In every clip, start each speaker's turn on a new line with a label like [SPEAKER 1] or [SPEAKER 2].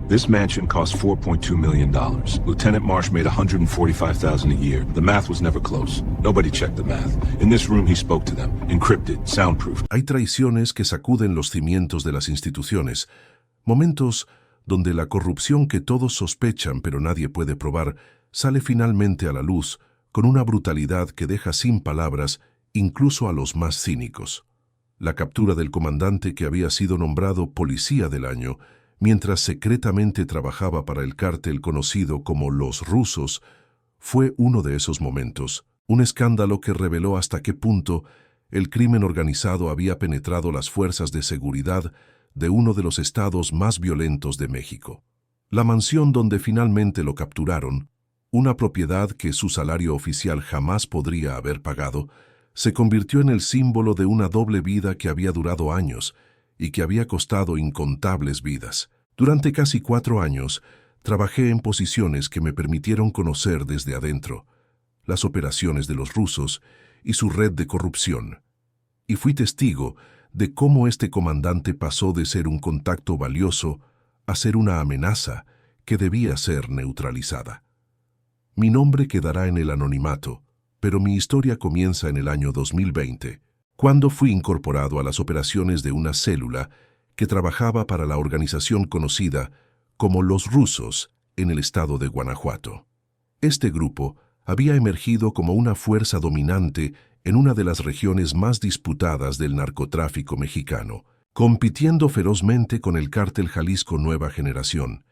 [SPEAKER 1] This mansion cost $4.2 million. Lieutenant Marsh made $145,000 a year. The math was never close. Nobody checked the math. In this room he spoke to them, encrypted, soundproofed.
[SPEAKER 2] Hay traiciones que sacuden los cimientos de las instituciones, momentos donde la corrupción que todos sospechan pero nadie puede probar sale finalmente a la luz con una brutalidad que deja sin palabras incluso a los más cínicos. La captura del comandante que había sido nombrado Policía del Año mientras secretamente trabajaba para el cártel conocido como Los Rusos, fue uno de esos momentos, un escándalo que reveló hasta qué punto el crimen organizado había penetrado las fuerzas de seguridad de uno de los estados más violentos de México. La mansión donde finalmente lo capturaron, una propiedad que su salario oficial jamás podría haber pagado, se convirtió en el símbolo de una doble vida que había durado años y que había costado incontables vidas. Durante casi 4 años, trabajé en posiciones que me permitieron conocer desde adentro las operaciones de los rusos y su red de corrupción. Y fui testigo de cómo este comandante pasó de ser un contacto valioso a ser una amenaza que debía ser neutralizada. Mi nombre quedará en el anonimato, pero mi historia comienza en el año 2020, cuando fui incorporado a las operaciones de una célula que trabajaba para la organización conocida como Los Rusos en el estado de Guanajuato. Este grupo había emergido como una fuerza dominante en una de las regiones más disputadas del narcotráfico mexicano, compitiendo ferozmente con el cártel Jalisco Nueva Generación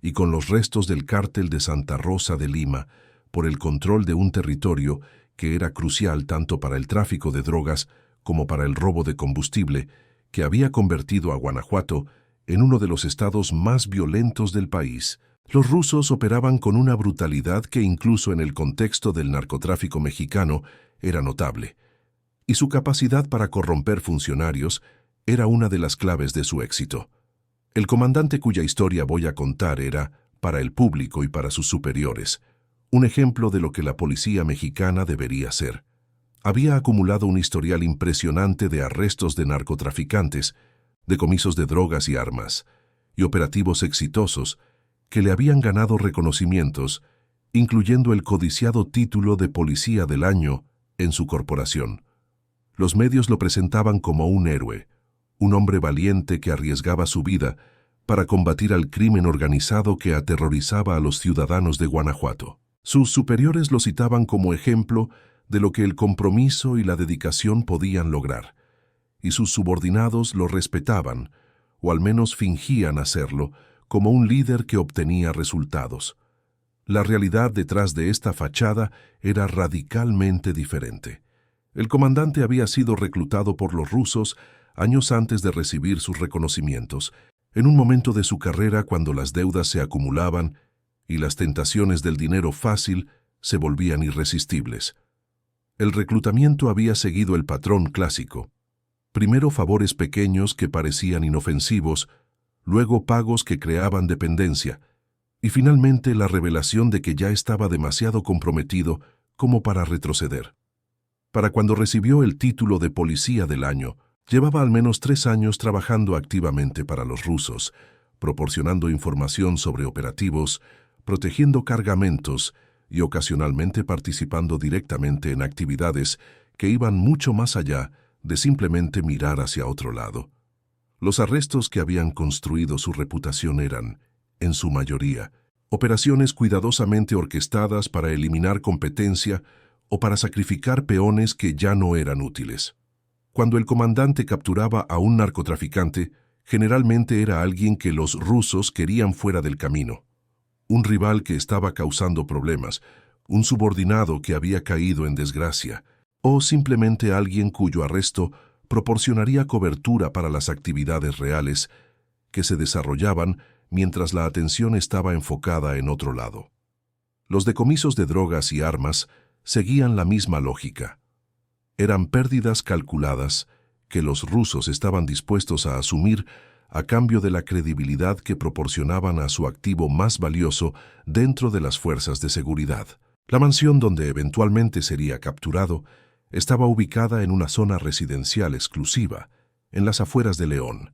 [SPEAKER 2] y con los restos del cártel de Santa Rosa de Lima por el control de un territorio que era crucial tanto para el tráfico de drogas como para el robo de combustible, que había convertido a Guanajuato en uno de los estados más violentos del país. Los rusos operaban con una brutalidad que incluso en el contexto del narcotráfico mexicano era notable, y su capacidad para corromper funcionarios era una de las claves de su éxito. El comandante cuya historia voy a contar era, para el público y para sus superiores, un ejemplo de lo que la policía mexicana debería ser. Había acumulado un historial impresionante de arrestos de narcotraficantes, decomisos de drogas y armas, y operativos exitosos que le habían ganado reconocimientos, incluyendo el codiciado título de Policía del Año en su corporación. Los medios lo presentaban como un héroe, un hombre valiente que arriesgaba su vida para combatir al crimen organizado que aterrorizaba a los ciudadanos de Guanajuato. Sus superiores lo citaban como ejemplo de lo que el compromiso y la dedicación podían lograr, y sus subordinados lo respetaban, o al menos fingían hacerlo, como un líder que obtenía resultados. La realidad detrás de esta fachada era radicalmente diferente. El comandante había sido reclutado por los rusos años antes de recibir sus reconocimientos, en un momento de su carrera cuando las deudas se acumulaban y las tentaciones del dinero fácil se volvían irresistibles. El reclutamiento había seguido el patrón clásico. Primero favores pequeños que parecían inofensivos, luego pagos que creaban dependencia, y finalmente la revelación de que ya estaba demasiado comprometido como para retroceder. Para cuando recibió el título de Policía del Año, llevaba al menos 3 años trabajando activamente para los rusos, proporcionando información sobre operativos, protegiendo cargamentos y ocasionalmente participando directamente en actividades que iban mucho más allá de simplemente mirar hacia otro lado. Los arrestos que habían construido su reputación eran, en su mayoría, operaciones cuidadosamente orquestadas para eliminar competencia o para sacrificar peones que ya no eran útiles. Cuando el comandante capturaba a un narcotraficante, generalmente era alguien que los rusos querían fuera del camino. Un rival que estaba causando problemas, un subordinado que había caído en desgracia, o simplemente alguien cuyo arresto proporcionaría cobertura para las actividades reales que se desarrollaban mientras la atención estaba enfocada en otro lado. Los decomisos de drogas y armas seguían la misma lógica. Eran pérdidas calculadas que los rusos estaban dispuestos a asumir a cambio de la credibilidad que proporcionaban a su activo más valioso dentro de las fuerzas de seguridad. La mansión donde eventualmente sería capturado estaba ubicada en una zona residencial exclusiva, en las afueras de León,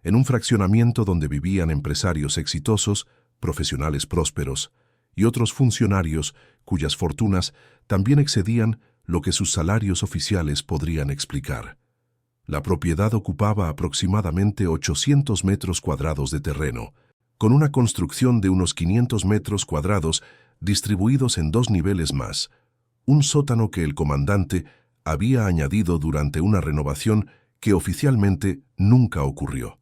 [SPEAKER 2] en un fraccionamiento donde vivían empresarios exitosos, profesionales prósperos y otros funcionarios cuyas fortunas también excedían lo que sus salarios oficiales podrían explicar. La propiedad ocupaba aproximadamente 800 metros cuadrados de terreno, con una construcción de unos 500 metros cuadrados distribuidos en 2 niveles más, un sótano que el comandante había añadido durante una renovación que oficialmente nunca ocurrió.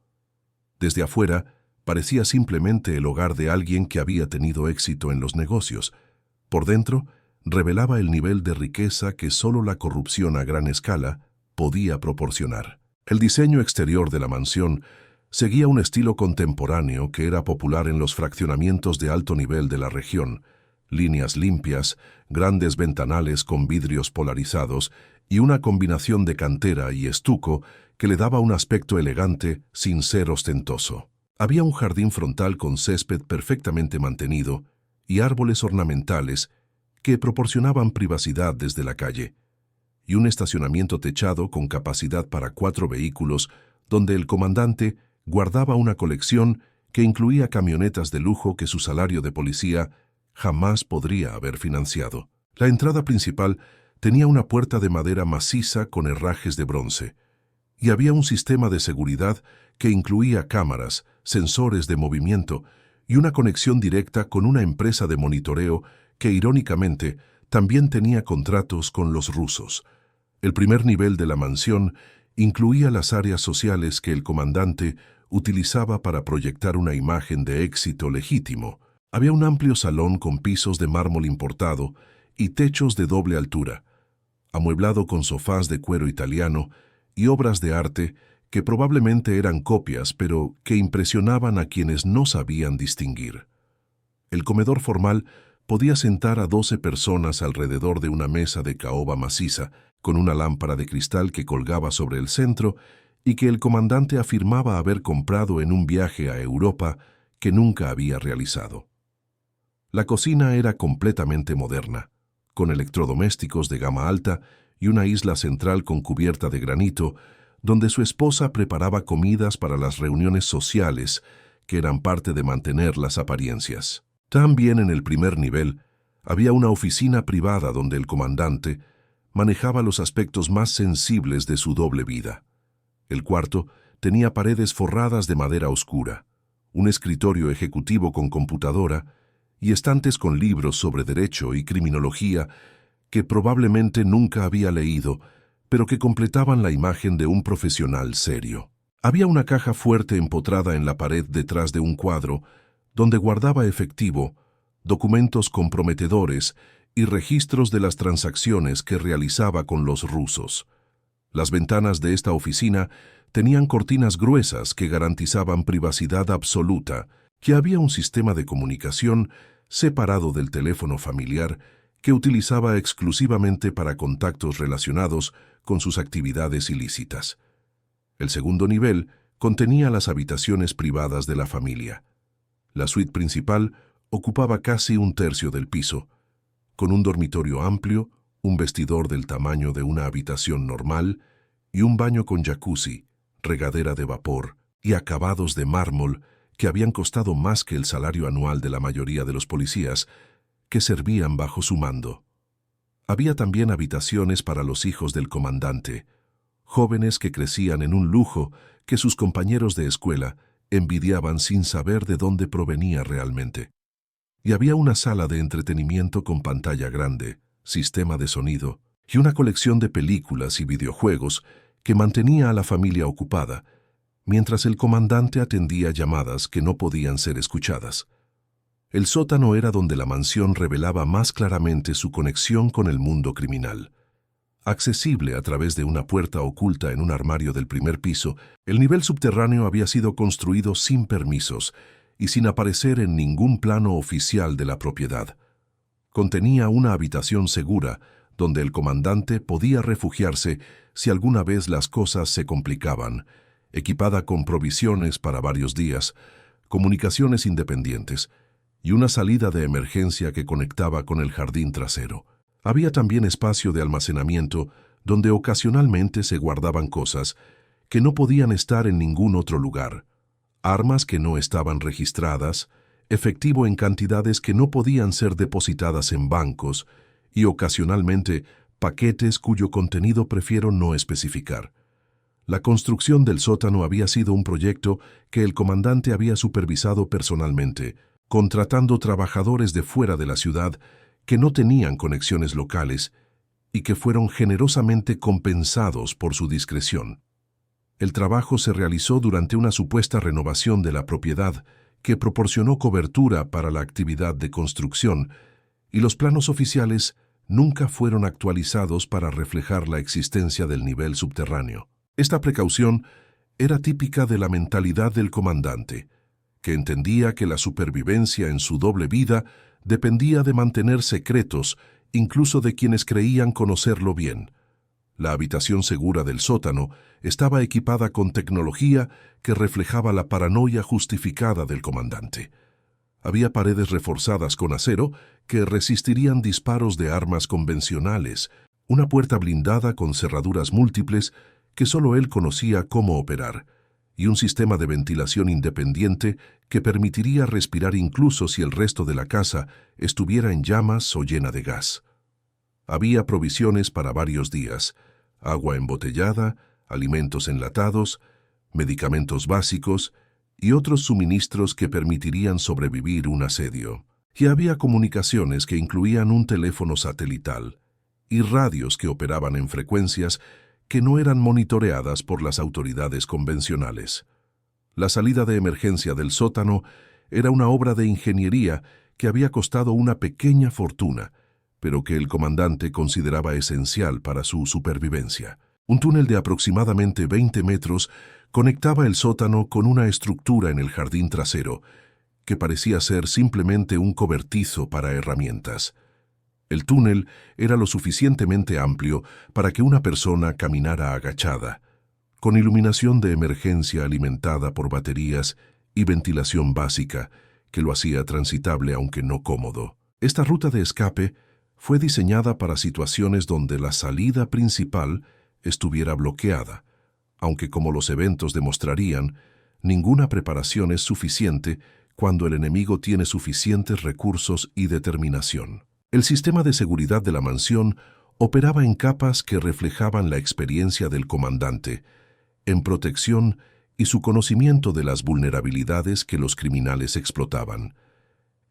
[SPEAKER 2] Desde afuera, parecía simplemente el hogar de alguien que había tenido éxito en los negocios. Por dentro, revelaba el nivel de riqueza que solo la corrupción a gran escala podía proporcionar. El diseño exterior de la mansión seguía un estilo contemporáneo que era popular en los fraccionamientos de alto nivel de la región: líneas limpias, grandes ventanales con vidrios polarizados y una combinación de cantera y estuco que le daba un aspecto elegante sin ser ostentoso. Había un jardín frontal con césped perfectamente mantenido y árboles ornamentales que proporcionaban privacidad desde la calle, y un estacionamiento techado con capacidad para 4 vehículos donde el comandante guardaba una colección que incluía camionetas de lujo que su salario de policía jamás podría haber financiado. La entrada principal tenía una puerta de madera maciza con herrajes de bronce, y había un sistema de seguridad que incluía cámaras, sensores de movimiento y una conexión directa con una empresa de monitoreo que, irónicamente, también tenía contratos con los rusos. El primer nivel de la mansión incluía las áreas sociales que el comandante utilizaba para proyectar una imagen de éxito legítimo. Había un amplio salón con pisos de mármol importado y techos de doble altura, amueblado con sofás de cuero italiano y obras de arte que probablemente eran copias, pero que impresionaban a quienes no sabían distinguir. El comedor formal podía sentar a 12 personas alrededor de una mesa de caoba maciza, con una lámpara de cristal que colgaba sobre el centro y que el comandante afirmaba haber comprado en un viaje a Europa que nunca había realizado. La cocina era completamente moderna, con electrodomésticos de gama alta y una isla central con cubierta de granito, donde su esposa preparaba comidas para las reuniones sociales que eran parte de mantener las apariencias. También en el primer nivel había una oficina privada donde el comandante manejaba los aspectos más sensibles de su doble vida. El cuarto tenía paredes forradas de madera oscura, un escritorio ejecutivo con computadora y estantes con libros sobre derecho y criminología que probablemente nunca había leído, pero que completaban la imagen de un profesional serio. Había una caja fuerte empotrada en la pared detrás de un cuadro, donde guardaba efectivo, documentos comprometedores y registros de las transacciones que realizaba con los rusos. Las ventanas de esta oficina tenían cortinas gruesas que garantizaban privacidad absoluta, que había un sistema de comunicación separado del teléfono familiar que utilizaba exclusivamente para contactos relacionados con sus actividades ilícitas. El segundo nivel contenía las habitaciones privadas de la familia. La suite principal ocupaba casi un tercio del piso, con un dormitorio amplio, un vestidor del tamaño de una habitación normal y un baño con jacuzzi, regadera de vapor y acabados de mármol que habían costado más que el salario anual de la mayoría de los policías que servían bajo su mando. Había también habitaciones para los hijos del comandante, jóvenes que crecían en un lujo que sus compañeros de escuela envidiaban sin saber de dónde provenía realmente. Y había una sala de entretenimiento con pantalla grande, sistema de sonido y una colección de películas y videojuegos que mantenía a la familia ocupada, mientras el comandante atendía llamadas que no podían ser escuchadas. El sótano era donde la mansión revelaba más claramente su conexión con el mundo criminal. Accesible a través de una puerta oculta en un armario del primer piso, el nivel subterráneo había sido construido sin permisos y sin aparecer en ningún plano oficial de la propiedad. Contenía una habitación segura donde el comandante podía refugiarse si alguna vez las cosas se complicaban, equipada con provisiones para varios días, comunicaciones independientes y una salida de emergencia que conectaba con el jardín trasero. Había también espacio de almacenamiento donde ocasionalmente se guardaban cosas que no podían estar en ningún otro lugar, armas que no estaban registradas, efectivo en cantidades que no podían ser depositadas en bancos y ocasionalmente paquetes cuyo contenido prefiero no especificar. La construcción del sótano había sido un proyecto que el comandante había supervisado personalmente, contratando trabajadores de fuera de la ciudad que no tenían conexiones locales y que fueron generosamente compensados por su discreción. El trabajo se realizó durante una supuesta renovación de la propiedad que proporcionó cobertura para la actividad de construcción, y los planos oficiales nunca fueron actualizados para reflejar la existencia del nivel subterráneo. Esta precaución era típica de la mentalidad del comandante, que entendía que la supervivencia en su doble vida dependía de mantener secretos, incluso de quienes creían conocerlo bien. La habitación segura del sótano estaba equipada con tecnología que reflejaba la paranoia justificada del comandante. Había paredes reforzadas con acero que resistirían disparos de armas convencionales, una puerta blindada con cerraduras múltiples que solo él conocía cómo operar, y un sistema de ventilación independiente que permitiría respirar incluso si el resto de la casa estuviera en llamas o llena de gas. Había provisiones para varios días: agua embotellada, alimentos enlatados, medicamentos básicos y otros suministros que permitirían sobrevivir un asedio. Y había comunicaciones que incluían un teléfono satelital y radios que operaban en frecuencias que no eran monitoreadas por las autoridades convencionales. La salida de emergencia del sótano era una obra de ingeniería que había costado una pequeña fortuna, pero que el comandante consideraba esencial para su supervivencia. Un túnel de aproximadamente 20 metros conectaba el sótano con una estructura en el jardín trasero, que parecía ser simplemente un cobertizo para herramientas. El túnel era lo suficientemente amplio para que una persona caminara agachada, con iluminación de emergencia alimentada por baterías y ventilación básica, que lo hacía transitable aunque no cómodo. Esta ruta de escape fue diseñada para situaciones donde la salida principal estuviera bloqueada, aunque, como los eventos demostrarían, ninguna preparación es suficiente cuando el enemigo tiene suficientes recursos y determinación. El sistema de seguridad de la mansión operaba en capas que reflejaban la experiencia del comandante, en protección y su conocimiento de las vulnerabilidades que los criminales explotaban.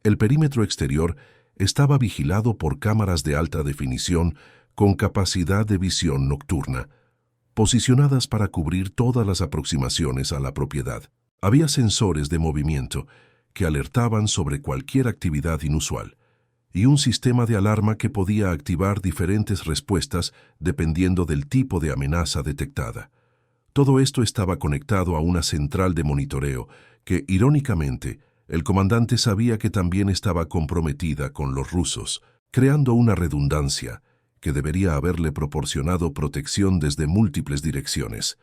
[SPEAKER 2] El perímetro exterior estaba vigilado por cámaras de alta definición con capacidad de visión nocturna, posicionadas para cubrir todas las aproximaciones a la propiedad. Había sensores de movimiento que alertaban sobre cualquier actividad inusual, y un sistema de alarma que podía activar diferentes respuestas dependiendo del tipo de amenaza detectada. Todo esto estaba conectado a una central de monitoreo que, irónicamente, el comandante sabía que también estaba comprometida con los rusos, creando una redundancia que debería haberle proporcionado protección desde múltiples direcciones.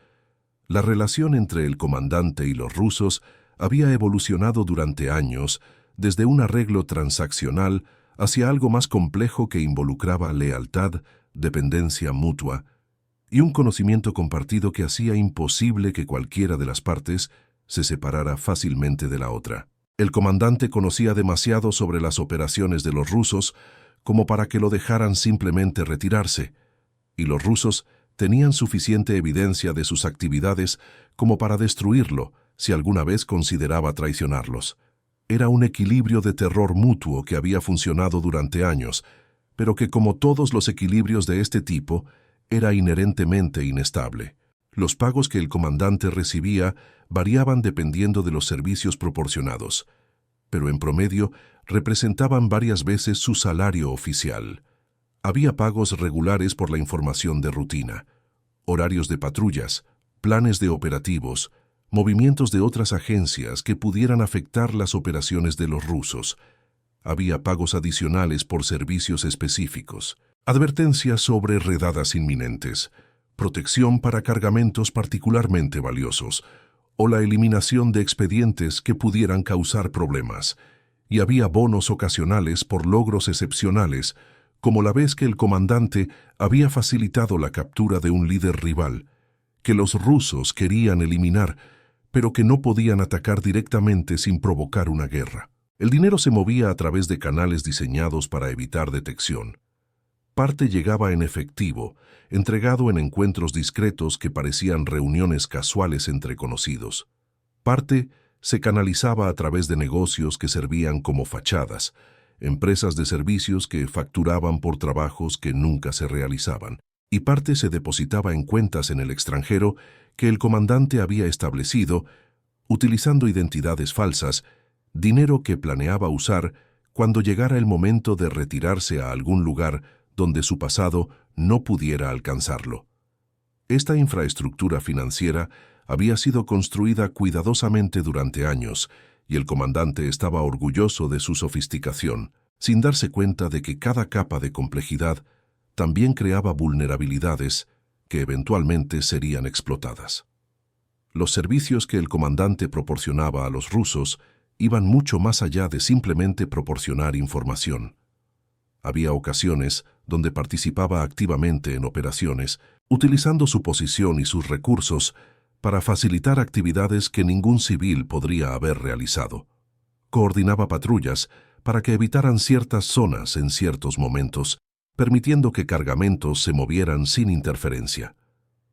[SPEAKER 2] La relación entre el comandante y los rusos había evolucionado durante años, desde un arreglo transaccional hacia algo más complejo que involucraba lealtad, dependencia mutua y un conocimiento compartido que hacía imposible que cualquiera de las partes se separara fácilmente de la otra. El comandante conocía demasiado sobre las operaciones de los rusos como para que lo dejaran simplemente retirarse, y los rusos tenían suficiente evidencia de sus actividades como para destruirlo si alguna vez consideraba traicionarlos. Era un equilibrio de terror mutuo que había funcionado durante años, pero que, como todos los equilibrios de este tipo, era inherentemente inestable. Los pagos que el comandante recibía variaban dependiendo de los servicios proporcionados, pero en promedio representaban varias veces su salario oficial. Había pagos regulares por la información de rutina, horarios de patrullas, planes de operativos, movimientos de otras agencias que pudieran afectar las operaciones de los rusos. Había pagos adicionales por servicios específicos, advertencias sobre redadas inminentes, protección para cargamentos particularmente valiosos, o la eliminación de expedientes que pudieran causar problemas, y había bonos ocasionales por logros excepcionales, como la vez que el comandante había facilitado la captura de un líder rival, que los rusos querían eliminar, pero que no podían atacar directamente sin provocar una guerra. El dinero se movía a través de canales diseñados para evitar detección. Parte llegaba en efectivo, entregado en encuentros discretos que parecían reuniones casuales entre conocidos. Parte se canalizaba a través de negocios que servían como fachadas, empresas de servicios que facturaban por trabajos que nunca se realizaban, y parte se depositaba en cuentas en el extranjero que el comandante había establecido, utilizando identidades falsas, dinero que planeaba usar cuando llegara el momento de retirarse a algún lugar donde su pasado no pudiera alcanzarlo. Esta infraestructura financiera había sido construida cuidadosamente durante años, y el comandante estaba orgulloso de su sofisticación, sin darse cuenta de que cada capa de complejidad también creaba vulnerabilidades que eventualmente serían explotadas. Los servicios que el comandante proporcionaba a los rusos iban mucho más allá de simplemente proporcionar información. Había ocasiones donde participaba activamente en operaciones, utilizando su posición y sus recursos para facilitar actividades que ningún civil podría haber realizado. Coordinaba patrullas para que evitaran ciertas zonas en ciertos momentos, permitiendo que cargamentos se movieran sin interferencia.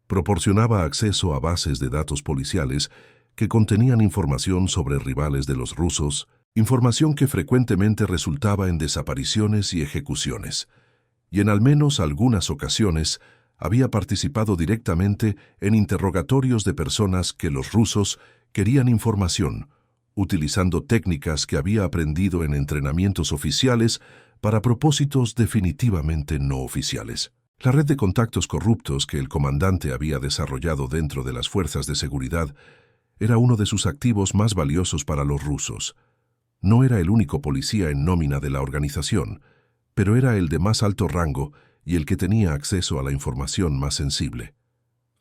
[SPEAKER 2] Proporcionaba acceso a bases de datos policiales que contenían información sobre rivales de los rusos, información que frecuentemente resultaba en desapariciones y ejecuciones, y en al menos algunas ocasiones había participado directamente en interrogatorios de personas que los rusos querían información, utilizando técnicas que había aprendido en entrenamientos oficiales para propósitos definitivamente no oficiales. La red de contactos corruptos que el comandante había desarrollado dentro de las fuerzas de seguridad era uno de sus activos más valiosos para los rusos. No era el único policía en nómina de la organización, pero era el de más alto rango y el que tenía acceso a la información más sensible.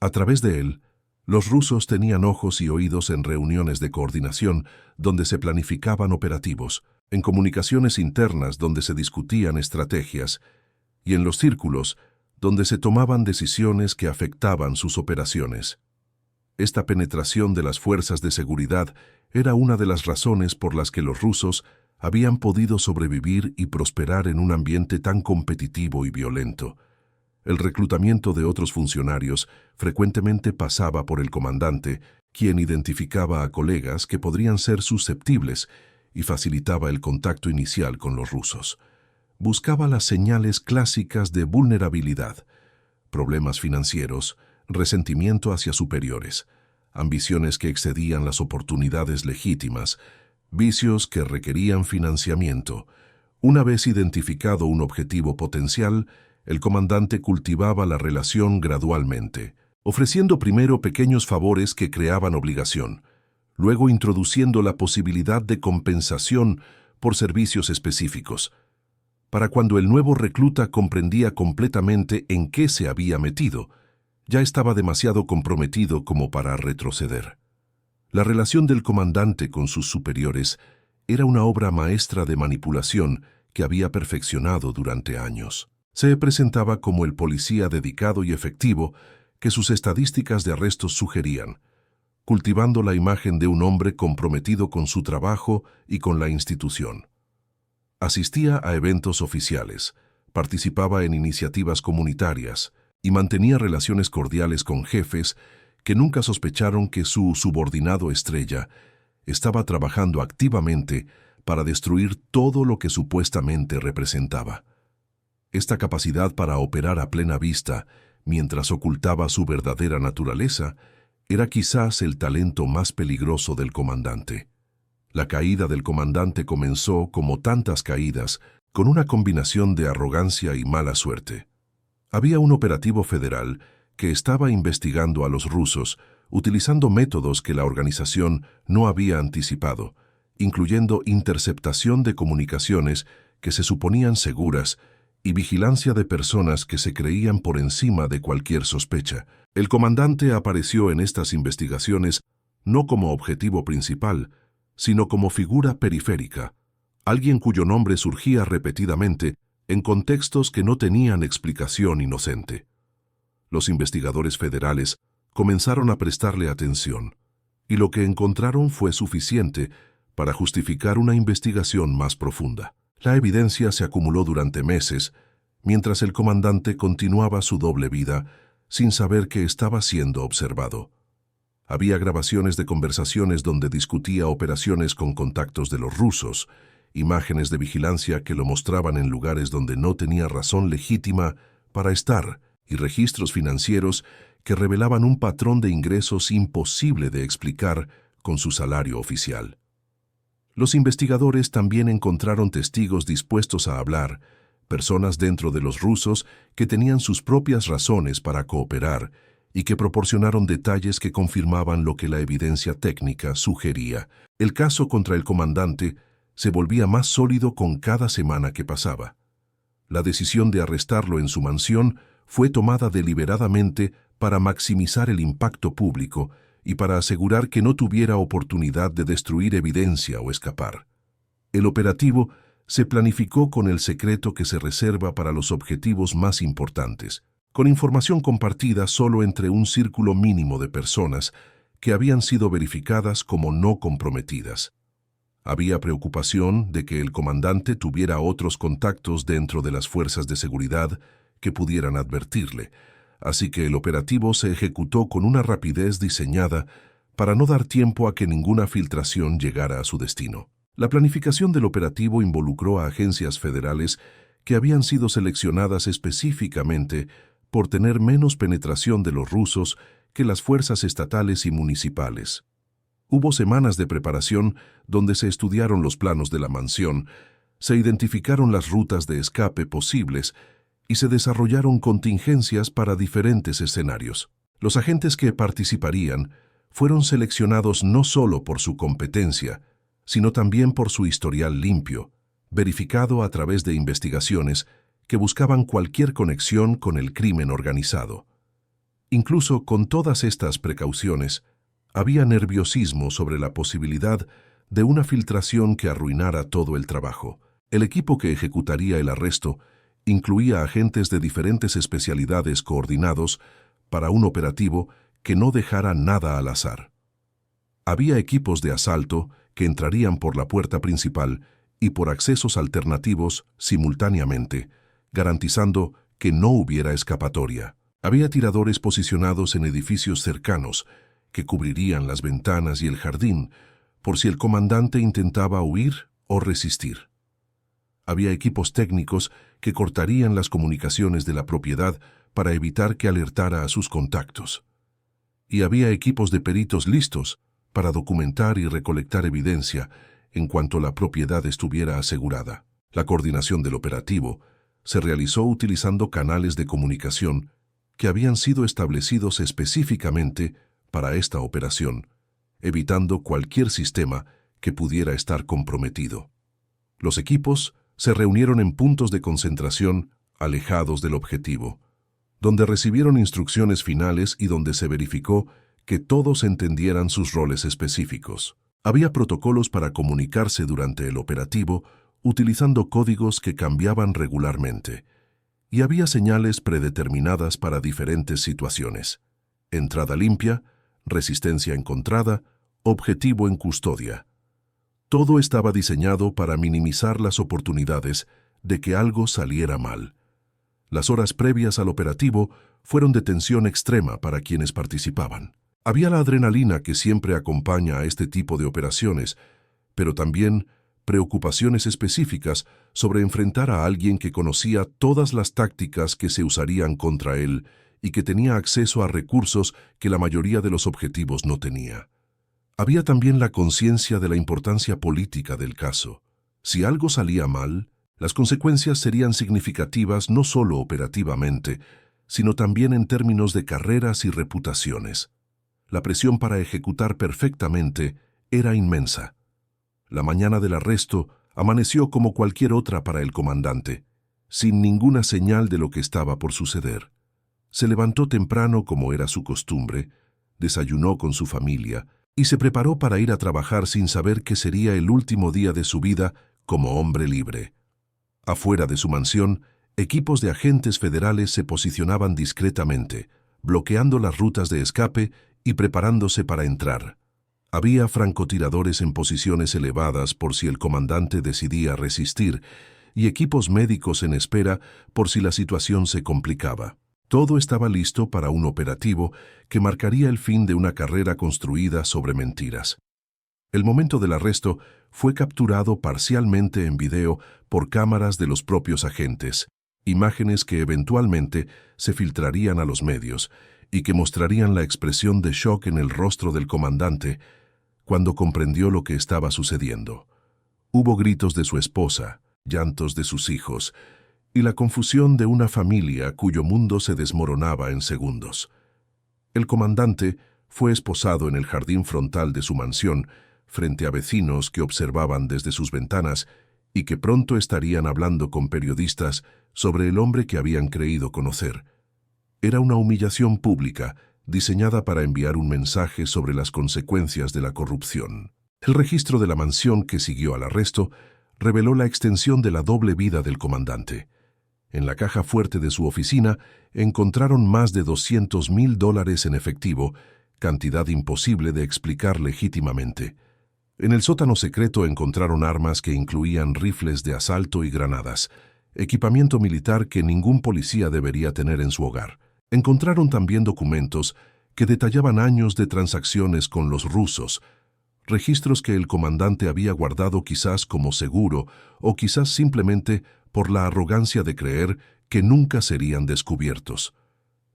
[SPEAKER 2] A través de él, los rusos tenían ojos y oídos en reuniones de coordinación donde se planificaban operativos, en comunicaciones internas donde se discutían estrategias y en los círculos donde se tomaban decisiones que afectaban sus operaciones. Esta penetración de las fuerzas de seguridad era una de las razones por las que los rusos habían podido sobrevivir y prosperar en un ambiente tan competitivo y violento. El reclutamiento de otros funcionarios frecuentemente pasaba por el comandante, quien identificaba a colegas que podrían ser susceptibles y facilitaba el contacto inicial con los rusos. Buscaba las señales clásicas de vulnerabilidad: problemas financieros, resentimiento hacia superiores, ambiciones que excedían las oportunidades legítimas, vicios que requerían financiamiento. Una vez identificado un objetivo potencial, el comandante cultivaba la relación gradualmente, ofreciendo primero pequeños favores que creaban obligación, luego introduciendo la posibilidad de compensación por servicios específicos. Para cuando el nuevo recluta comprendía completamente en qué se había metido, ya estaba demasiado comprometido como para retroceder. La relación del comandante con sus superiores era una obra maestra de manipulación que había perfeccionado durante años. Se presentaba como el policía dedicado y efectivo que sus estadísticas de arrestos sugerían, cultivando la imagen de un hombre comprometido con su trabajo y con la institución. Asistía a eventos oficiales, participaba en iniciativas comunitarias y mantenía relaciones cordiales con jefes que nunca sospecharon que su subordinado estrella estaba trabajando activamente para destruir todo lo que supuestamente representaba. Esta capacidad para operar a plena vista, mientras ocultaba su verdadera naturaleza, era quizás el talento más peligroso del comandante. La caída del comandante comenzó, como tantas caídas, con una combinación de arrogancia y mala suerte. Había un operativo federal que estaba investigando a los rusos, utilizando métodos que la organización no había anticipado, incluyendo interceptación de comunicaciones que se suponían seguras y vigilancia de personas que se creían por encima de cualquier sospecha. El comandante apareció en estas investigaciones no como objetivo principal, sino como figura periférica, alguien cuyo nombre surgía repetidamente en contextos que no tenían explicación inocente. Los investigadores federales comenzaron a prestarle atención. y lo que encontraron fue suficiente para justificar una investigación más profunda. La evidencia se acumuló durante meses, mientras el comandante continuaba su doble vida sin saber que estaba siendo observado. Había grabaciones de conversaciones donde discutía operaciones con contactos de los rusos, imágenes de vigilancia que lo mostraban en lugares donde no tenía razón legítima para estar, y registros financieros que revelaban un patrón de ingresos imposible de explicar con su salario oficial. Los investigadores también encontraron testigos dispuestos a hablar, personas dentro de los rusos que tenían sus propias razones para cooperar y que proporcionaron detalles que confirmaban lo que la evidencia técnica sugería. El caso contra el comandante se volvía más sólido con cada semana que pasaba. La decisión de arrestarlo en su mansión fue tomada deliberadamente para maximizar el impacto público y para asegurar que no tuviera oportunidad de destruir evidencia o escapar. El operativo se planificó con el secreto que se reserva para los objetivos más importantes, con información compartida solo entre un círculo mínimo de personas que habían sido verificadas como no comprometidas. Había preocupación de que el comandante tuviera otros contactos dentro de las fuerzas de seguridad que pudieran advertirle, así que el operativo se ejecutó con una rapidez diseñada para no dar tiempo a que ninguna filtración llegara a su destino. La planificación del operativo involucró a agencias federales que habían sido seleccionadas específicamente por tener menos penetración de los rusos que las fuerzas estatales y municipales. Hubo semanas de preparación donde se estudiaron los planos de la mansión, se identificaron las rutas de escape posibles y se desarrollaron contingencias para diferentes escenarios. Los agentes que participarían fueron seleccionados no solo por su competencia, sino también por su historial limpio, verificado a través de investigaciones que buscaban cualquier conexión con el crimen organizado. Incluso con todas estas precauciones, había nerviosismo sobre la posibilidad de una filtración que arruinara todo el trabajo. El equipo que ejecutaría el arresto incluía agentes de diferentes especialidades coordinados para un operativo que no dejara nada al azar. Había equipos de asalto que entrarían por la puerta principal y por accesos alternativos simultáneamente, garantizando que no hubiera escapatoria. Había tiradores posicionados en edificios cercanos que cubrirían las ventanas y el jardín por si el comandante intentaba huir o resistir. Había equipos técnicos que cortarían las comunicaciones de la propiedad para evitar que alertara a sus contactos. Y había equipos de peritos listos para documentar y recolectar evidencia en cuanto la propiedad estuviera asegurada. La coordinación del operativo se realizó utilizando canales de comunicación que habían sido establecidos específicamente para esta operación, evitando cualquier sistema que pudiera estar comprometido. Los equipos se reunieron en puntos de concentración alejados del objetivo, donde recibieron instrucciones finales y donde se verificó que todos entendieran sus roles específicos. Había protocolos para comunicarse durante el operativo utilizando códigos que cambiaban regularmente, y había señales predeterminadas para diferentes situaciones: entrada limpia, resistencia encontrada, objetivo en custodia. Todo estaba diseñado para minimizar las oportunidades de que algo saliera mal. Las horas previas al operativo fueron de tensión extrema para quienes participaban. Había la adrenalina que siempre acompaña a este tipo de operaciones, pero también preocupaciones específicas sobre enfrentar a alguien que conocía todas las tácticas que se usarían contra él y que tenía acceso a recursos que la mayoría de los objetivos no tenía. Había también la conciencia de la importancia política del caso. Si algo salía mal, las consecuencias serían significativas no solo operativamente, sino también en términos de carreras y reputaciones. La presión para ejecutar perfectamente era inmensa. La mañana del arresto amaneció como cualquier otra para el comandante, sin ninguna señal de lo que estaba por suceder. Se levantó temprano como era su costumbre, desayunó con su familia y se preparó para ir a trabajar sin saber que sería el último día de su vida como hombre libre. Afuera de su mansión, equipos de agentes federales se posicionaban discretamente, bloqueando las rutas de escape y preparándose para entrar. Había francotiradores en posiciones elevadas por si el comandante decidía resistir y equipos médicos en espera por si la situación se complicaba. Todo estaba listo para un operativo que marcaría el fin de una carrera construida sobre mentiras. El momento del arresto fue capturado parcialmente en video por cámaras de los propios agentes, imágenes que eventualmente se filtrarían a los medios y que mostrarían la expresión de shock en el rostro del comandante cuando comprendió lo que estaba sucediendo. Hubo gritos de su esposa, llantos de sus hijos y la confusión de una familia cuyo mundo se desmoronaba en segundos. El comandante fue esposado en el jardín frontal de su mansión frente a vecinos que observaban desde sus ventanas y que pronto estarían hablando con periodistas sobre el hombre que habían creído conocer. Era una humillación pública diseñada para enviar un mensaje sobre las consecuencias de la corrupción. El registro de la mansión que siguió al arresto reveló la extensión de la doble vida del comandante. En la caja fuerte de su oficina encontraron más de $200,000 en efectivo, cantidad imposible de explicar legítimamente. En el sótano secreto encontraron armas que incluían rifles de asalto y granadas, equipamiento militar que ningún policía debería tener en su hogar. Encontraron también documentos que detallaban años de transacciones con los rusos, registros que el comandante había guardado quizás como seguro o quizás simplemente por la arrogancia de creer que nunca serían descubiertos.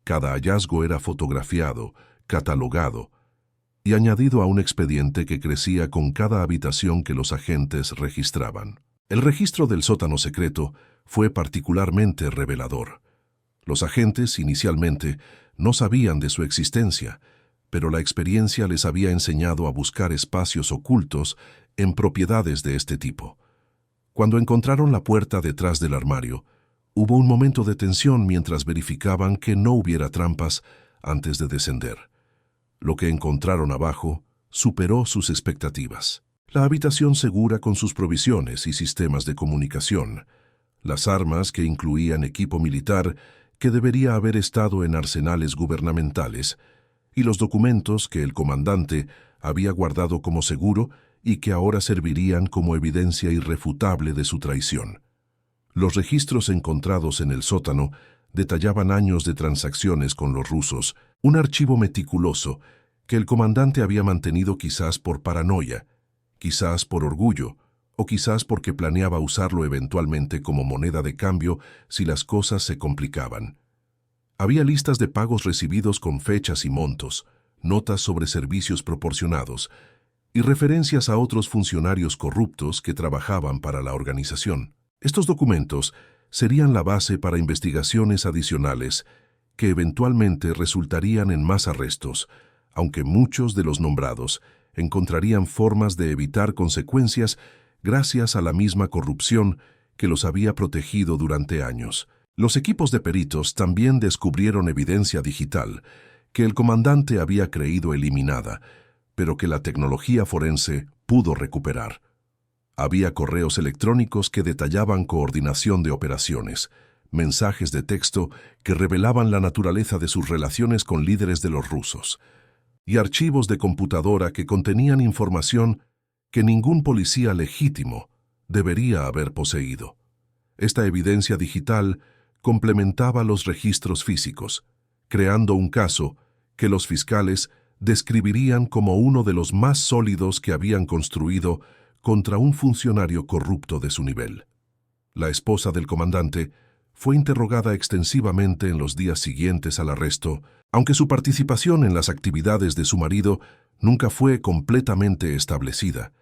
[SPEAKER 2] Cada hallazgo era fotografiado, catalogado y añadido a un expediente que crecía con cada habitación que los agentes registraban. El registro del sótano secreto fue particularmente revelador. Los agentes, inicialmente, no sabían de su existencia, pero la experiencia les había enseñado a buscar espacios ocultos en propiedades de este tipo. Cuando encontraron la puerta detrás del armario, hubo un momento de tensión mientras verificaban que no hubiera trampas antes de descender. Lo que encontraron abajo superó sus expectativas. La habitación segura con sus provisiones y sistemas de comunicación, las armas que incluían equipo militar que debería haber estado en arsenales gubernamentales, y los documentos que el comandante había guardado como seguro y que ahora servirían como evidencia irrefutable de su traición. Los registros encontrados en el sótano detallaban años de transacciones con los rusos, un archivo meticuloso que el comandante había mantenido quizás por paranoia, quizás por orgullo, o quizás porque planeaba usarlo eventualmente como moneda de cambio si las cosas se complicaban. Había listas de pagos recibidos con fechas y montos, notas sobre servicios proporcionados y referencias a otros funcionarios corruptos que trabajaban para la organización. Estos documentos serían la base para investigaciones adicionales que eventualmente resultarían en más arrestos, aunque muchos de los nombrados encontrarían formas de evitar consecuencias gracias a la misma corrupción que los había protegido durante años. Los equipos de peritos también descubrieron evidencia digital que el comandante había creído eliminada, pero que la tecnología forense pudo recuperar. Había correos electrónicos que detallaban coordinación de operaciones, mensajes de texto que revelaban la naturaleza de sus relaciones con líderes de los rusos, y archivos de computadora que contenían información que ningún policía legítimo debería haber poseído. Esta evidencia digital complementaba los registros físicos, creando un caso que los fiscales describirían como uno de los más sólidos que habían construido contra un funcionario corrupto de su nivel. La esposa del comandante fue interrogada extensivamente en los días siguientes al arresto, aunque su participación en las actividades de su marido nunca fue completamente establecida.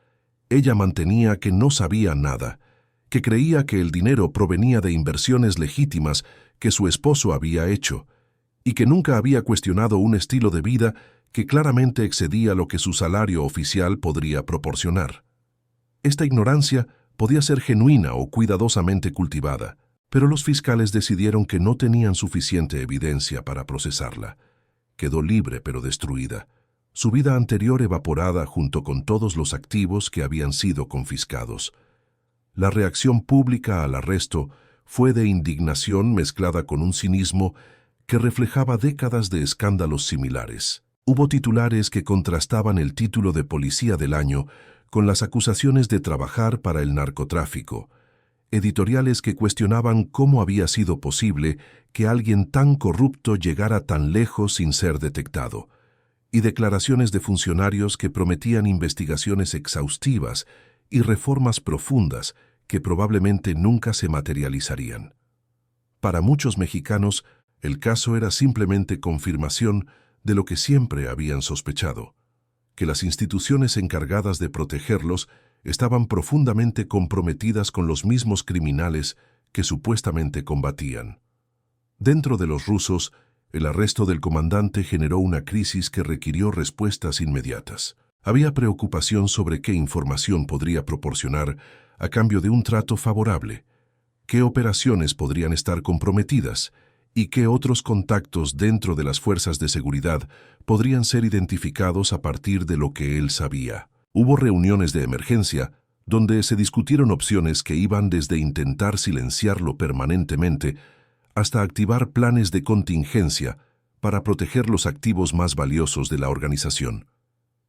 [SPEAKER 2] Ella mantenía que no sabía nada, que creía que el dinero provenía de inversiones legítimas que su esposo había hecho, y que nunca había cuestionado un estilo de vida que claramente excedía lo que su salario oficial podría proporcionar. Esta ignorancia podía ser genuina o cuidadosamente cultivada, pero los fiscales decidieron que no tenían suficiente evidencia para procesarla. Quedó libre pero destruida, su vida anterior evaporada junto con todos los activos que habían sido confiscados. La reacción pública al arresto fue de indignación mezclada con un cinismo que reflejaba décadas de escándalos similares. Hubo titulares que contrastaban el título de Policía del Año con las acusaciones de trabajar para el narcotráfico, editoriales que cuestionaban cómo había sido posible que alguien tan corrupto llegara tan lejos sin ser detectado, y declaraciones de funcionarios que prometían investigaciones exhaustivas y reformas profundas que probablemente nunca se materializarían. Para muchos mexicanos, el caso era simplemente confirmación de lo que siempre habían sospechado, que las instituciones encargadas de protegerlos estaban profundamente comprometidas con los mismos criminales que supuestamente combatían. Dentro de los rusos, el arresto del comandante generó una crisis que requirió respuestas inmediatas. Había preocupación sobre qué información podría proporcionar a cambio de un trato favorable, qué operaciones podrían estar comprometidas y qué otros contactos dentro de las fuerzas de seguridad podrían ser identificados a partir de lo que él sabía. Hubo reuniones de emergencia donde se discutieron opciones que iban desde intentar silenciarlo permanentemente hasta activar planes de contingencia para proteger los activos más valiosos de la organización.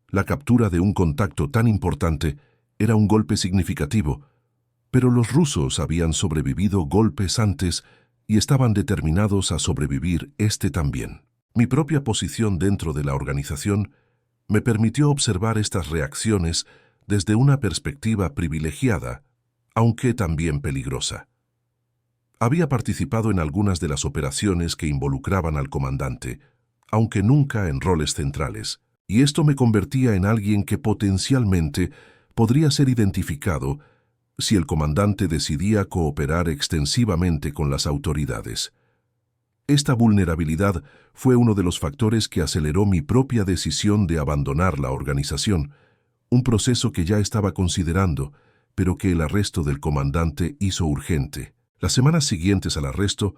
[SPEAKER 2] La captura de un contacto tan importante era un golpe significativo, pero los rusos habían sobrevivido golpes antes y estaban determinados a sobrevivir este también. Mi propia posición dentro de la organización me permitió observar estas reacciones desde una perspectiva privilegiada, aunque también peligrosa. Había participado en algunas de las operaciones que involucraban al comandante, aunque nunca en roles centrales, y esto me convertía en alguien que potencialmente podría ser identificado si el comandante decidía cooperar extensivamente con las autoridades. Esta vulnerabilidad fue uno de los factores que aceleró mi propia decisión de abandonar la organización, un proceso que ya estaba considerando, pero que el arresto del comandante hizo urgente. Las semanas siguientes al arresto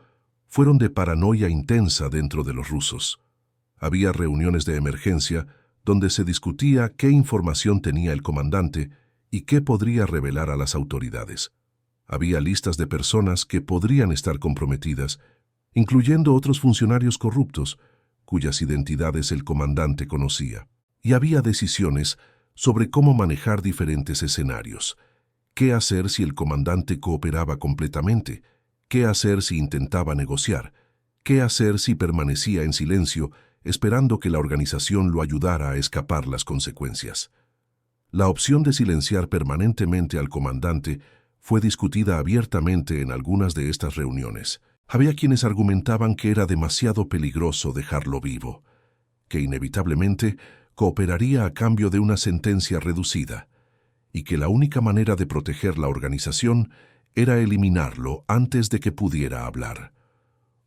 [SPEAKER 2] fueron de paranoia intensa dentro de los rusos. Había reuniones de emergencia donde se discutía qué información tenía el comandante y qué podría revelar a las autoridades. Había listas de personas que podrían estar comprometidas, incluyendo otros funcionarios corruptos, cuyas identidades el comandante conocía. Y había decisiones sobre cómo manejar diferentes escenarios. ¿Qué hacer si el comandante cooperaba completamente? ¿Qué hacer si intentaba negociar? ¿Qué hacer si permanecía en silencio, esperando que la organización lo ayudara a escapar las consecuencias? La opción de silenciar permanentemente al comandante fue discutida abiertamente en algunas de estas reuniones. Había quienes argumentaban que era demasiado peligroso dejarlo vivo, que inevitablemente cooperaría a cambio de una sentencia reducida, y que la única manera de proteger la organización era eliminarlo antes de que pudiera hablar.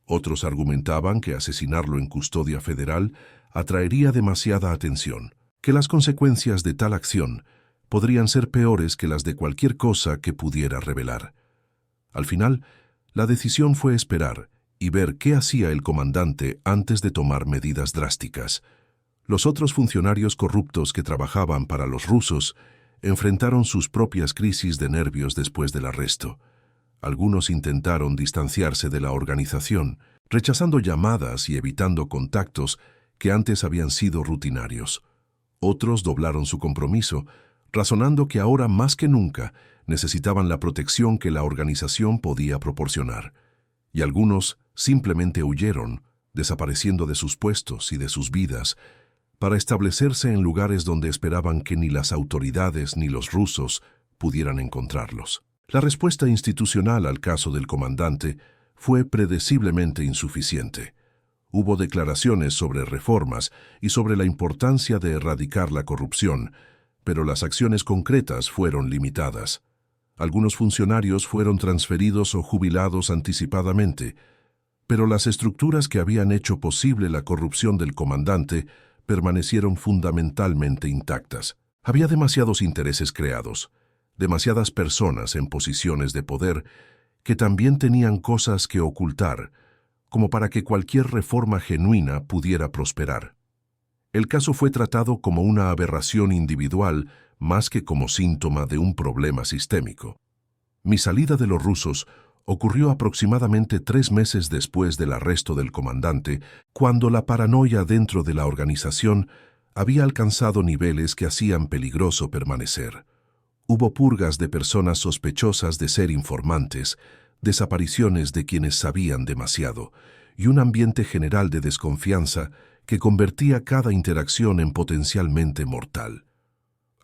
[SPEAKER 2] Otros argumentaban que asesinarlo en custodia federal atraería demasiada atención, que las consecuencias de tal acción podrían ser peores que las de cualquier cosa que pudiera revelar. Al final, la decisión fue esperar y ver qué hacía el comandante antes de tomar medidas drásticas. Los otros funcionarios corruptos que trabajaban para los rusos enfrentaron sus propias crisis de nervios después del arresto. Algunos intentaron distanciarse de la organización, rechazando llamadas y evitando contactos que antes habían sido rutinarios. Otros doblaron su compromiso, razonando que ahora más que nunca necesitaban la protección que la organización podía proporcionar. Y algunos simplemente huyeron, desapareciendo de sus puestos y de sus vidas, para establecerse en lugares donde esperaban que ni las autoridades ni los rusos pudieran encontrarlos. La respuesta institucional al caso del comandante fue predeciblemente insuficiente. Hubo declaraciones sobre reformas y sobre la importancia de erradicar la corrupción, pero las acciones concretas fueron limitadas. Algunos funcionarios fueron transferidos o jubilados anticipadamente, pero las estructuras que habían hecho posible la corrupción del comandante permanecieron fundamentalmente intactas. Había demasiados intereses creados, demasiadas personas en posiciones de poder que también tenían cosas que ocultar, como para que cualquier reforma genuina pudiera prosperar. El caso fue tratado como una aberración individual más que como síntoma de un problema sistémico. Mi salida de los rusos ocurrió aproximadamente 3 meses después del arresto del comandante, cuando la paranoia dentro de la organización había alcanzado niveles que hacían peligroso permanecer. Hubo purgas de personas sospechosas de ser informantes, desapariciones de quienes sabían demasiado, y un ambiente general de desconfianza que convertía cada interacción en potencialmente mortal.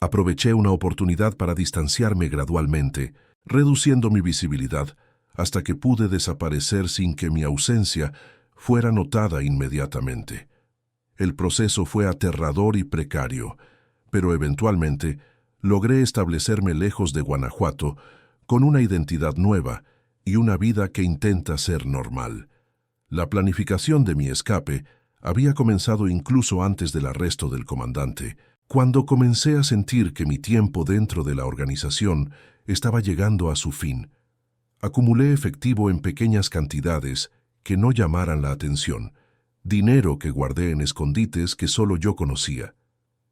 [SPEAKER 2] Aproveché una oportunidad para distanciarme gradualmente, reduciendo mi visibilidad, hasta que pude desaparecer sin que mi ausencia fuera notada inmediatamente. El proceso fue aterrador y precario, pero eventualmente logré establecerme lejos de Guanajuato con una identidad nueva y una vida que intenta ser normal. La planificación de mi escape había comenzado incluso antes del arresto del comandante, cuando comencé a sentir que mi tiempo dentro de la organización estaba llegando a su fin. Acumulé efectivo en pequeñas cantidades que no llamaran la atención, dinero que guardé en escondites que solo yo conocía.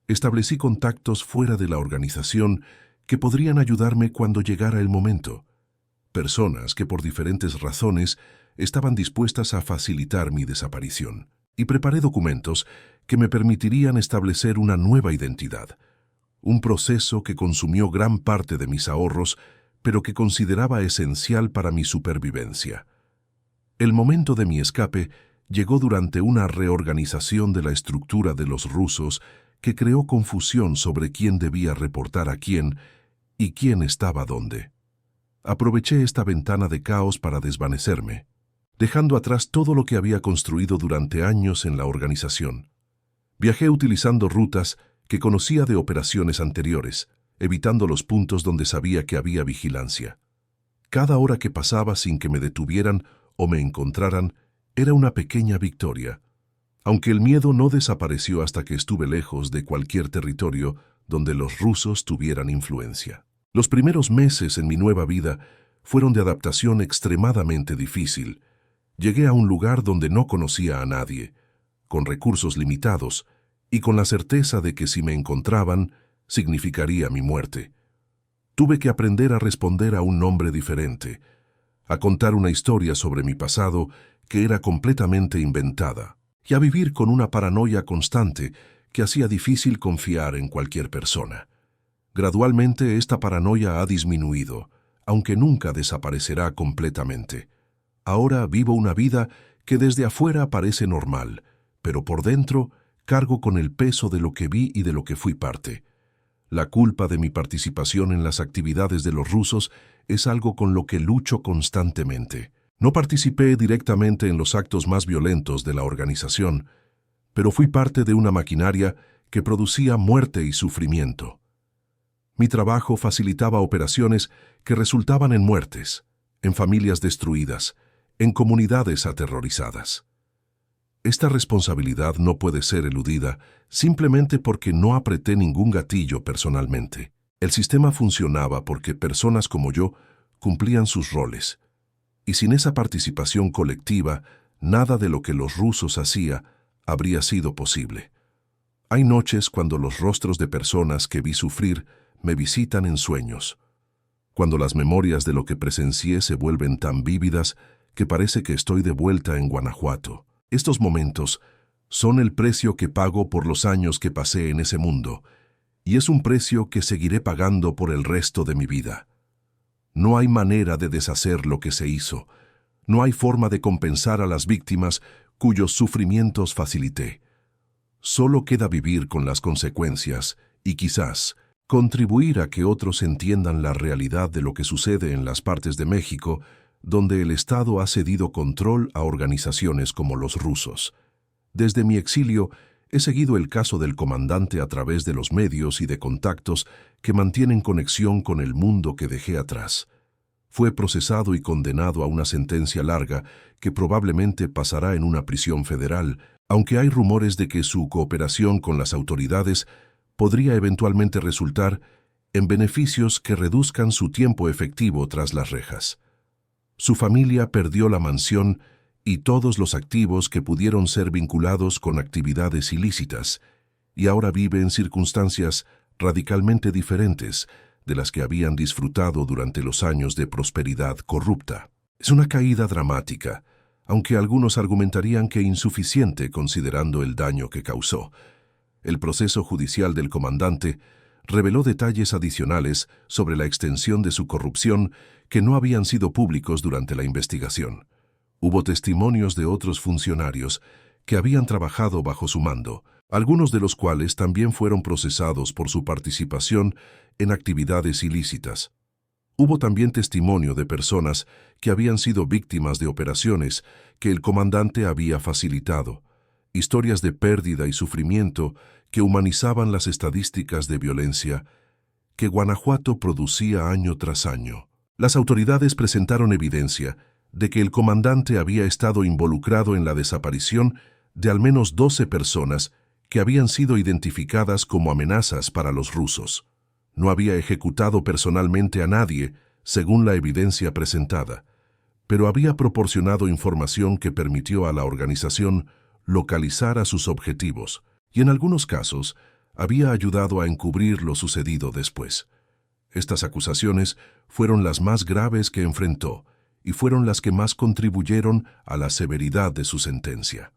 [SPEAKER 2] Establecí contactos fuera de la organización que podrían ayudarme cuando llegara el momento. Personas que por diferentes razones estaban dispuestas a facilitar mi desaparición. Y preparé documentos que me permitirían establecer una nueva identidad. Un proceso que consumió gran parte de mis ahorros, pero que consideraba esencial para mi supervivencia. El momento de mi escape llegó durante una reorganización de la estructura de los rusos que creó confusión sobre quién debía reportar a quién y quién estaba dónde. Aproveché esta ventana de caos para desvanecerme, dejando atrás todo lo que había construido durante años en la organización. Viajé utilizando rutas que conocía de operaciones anteriores, evitando los puntos donde sabía que había vigilancia. Cada hora que pasaba sin que me detuvieran o me encontraran era una pequeña victoria, aunque el miedo no desapareció hasta que estuve lejos de cualquier territorio donde los rusos tuvieran influencia. Los primeros meses en mi nueva vida fueron de adaptación extremadamente difícil. Llegué a un lugar donde no conocía a nadie, con recursos limitados y con la certeza de que si me encontraban, significaría mi muerte. Tuve que aprender a responder a un nombre diferente, a contar una historia sobre mi pasado que era completamente inventada, y a vivir con una paranoia constante que hacía difícil confiar en cualquier persona. Gradualmente esta paranoia ha disminuido, aunque nunca desaparecerá completamente. Ahora vivo una vida que desde afuera parece normal, pero por dentro cargo con el peso de lo que vi y de lo que fui parte. La culpa de mi participación en las actividades de los rusos es algo con lo que lucho constantemente. No participé directamente en los actos más violentos de la organización, pero fui parte de una maquinaria que producía muerte y sufrimiento. Mi trabajo facilitaba operaciones que resultaban en muertes, en familias destruidas, en comunidades aterrorizadas. Esta responsabilidad no puede ser eludida simplemente porque no apreté ningún gatillo personalmente. El sistema funcionaba porque personas como yo cumplían sus roles, y sin esa participación colectiva, nada de lo que los rusos hacía habría sido posible. Hay noches cuando los rostros de personas que vi sufrir me visitan en sueños, cuando las memorias de lo que presencié se vuelven tan vívidas que parece que estoy de vuelta en Guanajuato. Estos momentos son el precio que pago por los años que pasé en ese mundo, y es un precio que seguiré pagando por el resto de mi vida. No hay manera de deshacer lo que se hizo. No hay forma de compensar a las víctimas cuyos sufrimientos facilité. Solo queda vivir con las consecuencias y quizás contribuir a que otros entiendan la realidad de lo que sucede en las partes de México donde el Estado ha cedido control a organizaciones como los rusos. Desde mi exilio, he seguido el caso del comandante a través de los medios y de contactos que mantienen conexión con el mundo que dejé atrás. Fue procesado y condenado a una sentencia larga que probablemente pasará en una prisión federal, aunque hay rumores de que su cooperación con las autoridades podría eventualmente resultar en beneficios que reduzcan su tiempo efectivo tras las rejas. Su familia perdió la mansión y todos los activos que pudieron ser vinculados con actividades ilícitas, y ahora vive en circunstancias radicalmente diferentes de las que habían disfrutado durante los años de prosperidad corrupta. Es una caída dramática, aunque algunos argumentarían que insuficiente considerando el daño que causó. El proceso judicial del comandante reveló detalles adicionales sobre la extensión de su corrupción que no habían sido públicos durante la investigación. Hubo testimonios de otros funcionarios que habían trabajado bajo su mando, algunos de los cuales también fueron procesados por su participación en actividades ilícitas. Hubo también testimonio de personas que habían sido víctimas de operaciones que el comandante había facilitado, historias de pérdida y sufrimiento que humanizaban las estadísticas de violencia que Guanajuato producía año tras año. Las autoridades presentaron evidencia de que el comandante había estado involucrado en la desaparición de al menos 12 personas que habían sido identificadas como amenazas para los rusos. No había ejecutado personalmente a nadie, según la evidencia presentada, pero había proporcionado información que permitió a la organización localizar a sus objetivos y en algunos casos había ayudado a encubrir lo sucedido después. Estas acusaciones fueron las más graves que enfrentó y fueron las que más contribuyeron a la severidad de su sentencia.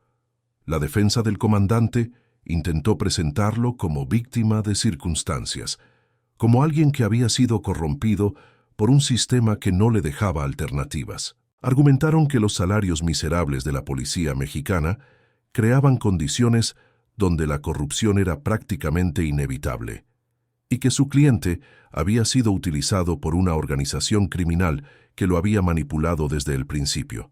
[SPEAKER 2] La defensa del comandante intentó presentarlo como víctima de circunstancias, como alguien que había sido corrompido por un sistema que no le dejaba alternativas. Argumentaron que los salarios miserables de la policía mexicana creaban condiciones donde la corrupción era prácticamente inevitable, y que su cliente había sido utilizado por una organización criminal que lo había manipulado desde el principio.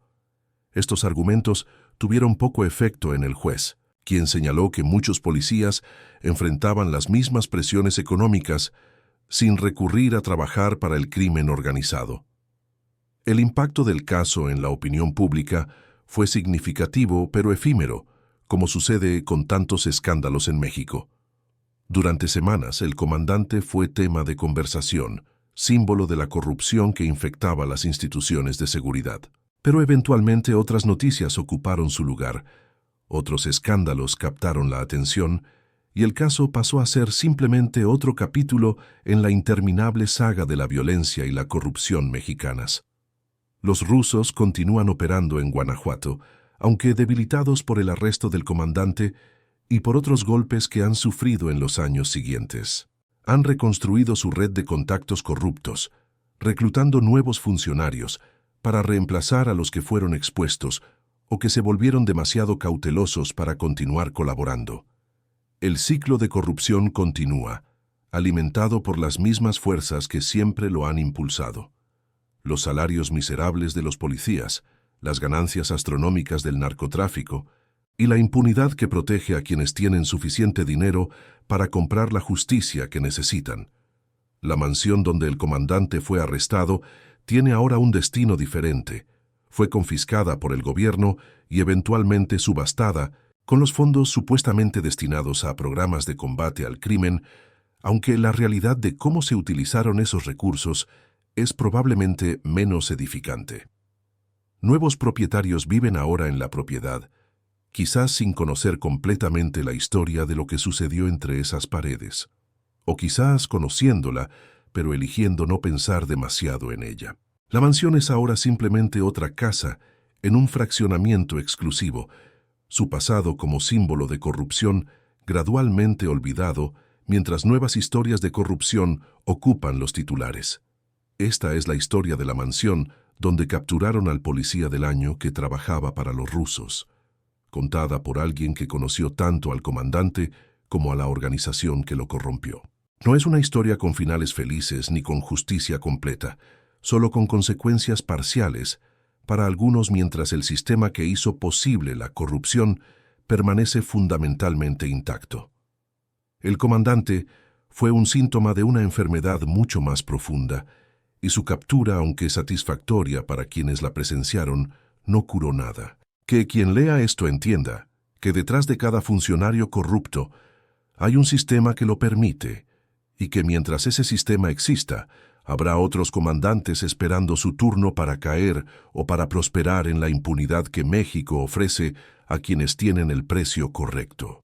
[SPEAKER 2] Estos argumentos tuvieron poco efecto en el juez, quien señaló que muchos policías enfrentaban las mismas presiones económicas sin recurrir a trabajar para el crimen organizado. El impacto del caso en la opinión pública fue significativo pero efímero, como sucede con tantos escándalos en México. Durante semanas, el comandante fue tema de conversación, símbolo de la corrupción que infectaba las instituciones de seguridad. Pero eventualmente otras noticias ocuparon su lugar, otros escándalos captaron la atención, y el caso pasó a ser simplemente otro capítulo en la interminable saga de la violencia y la corrupción mexicanas. Los rusos continúan operando en Guanajuato, aunque debilitados por el arresto del comandante y por otros golpes que han sufrido en los años siguientes. Han reconstruido su red de contactos corruptos, reclutando nuevos funcionarios para reemplazar a los que fueron expuestos o que se volvieron demasiado cautelosos para continuar colaborando. El ciclo de corrupción continúa, alimentado por las mismas fuerzas que siempre lo han impulsado. Los salarios miserables de los policías, las ganancias astronómicas del narcotráfico y la impunidad que protege a quienes tienen suficiente dinero para comprar la justicia que necesitan. La mansión donde el comandante fue arrestado tiene ahora un destino diferente. Fue confiscada por el gobierno y eventualmente subastada con los fondos supuestamente destinados a programas de combate al crimen, aunque la realidad de cómo se utilizaron esos recursos es probablemente menos edificante. Nuevos propietarios viven ahora en la propiedad, quizás sin conocer completamente la historia de lo que sucedió entre esas paredes, o quizás conociéndola, pero eligiendo no pensar demasiado en ella. La mansión es ahora simplemente otra casa en un fraccionamiento exclusivo, su pasado como símbolo de corrupción gradualmente olvidado mientras nuevas historias de corrupción ocupan los titulares. Esta es la historia de la mansión donde capturaron al policía del año que trabajaba para los rusos, contada por alguien que conoció tanto al comandante como a la organización que lo corrompió. No es una historia con finales felices ni con justicia completa, solo con consecuencias parciales para algunos mientras el sistema que hizo posible la corrupción permanece fundamentalmente intacto. El comandante fue un síntoma de una enfermedad mucho más profunda, y su captura, aunque satisfactoria para quienes la presenciaron, no curó nada. Que quien lea esto entienda que detrás de cada funcionario corrupto hay un sistema que lo permite, y que mientras ese sistema exista, habrá otros comandantes esperando su turno para caer o para prosperar en la impunidad que México ofrece a quienes tienen el precio correcto.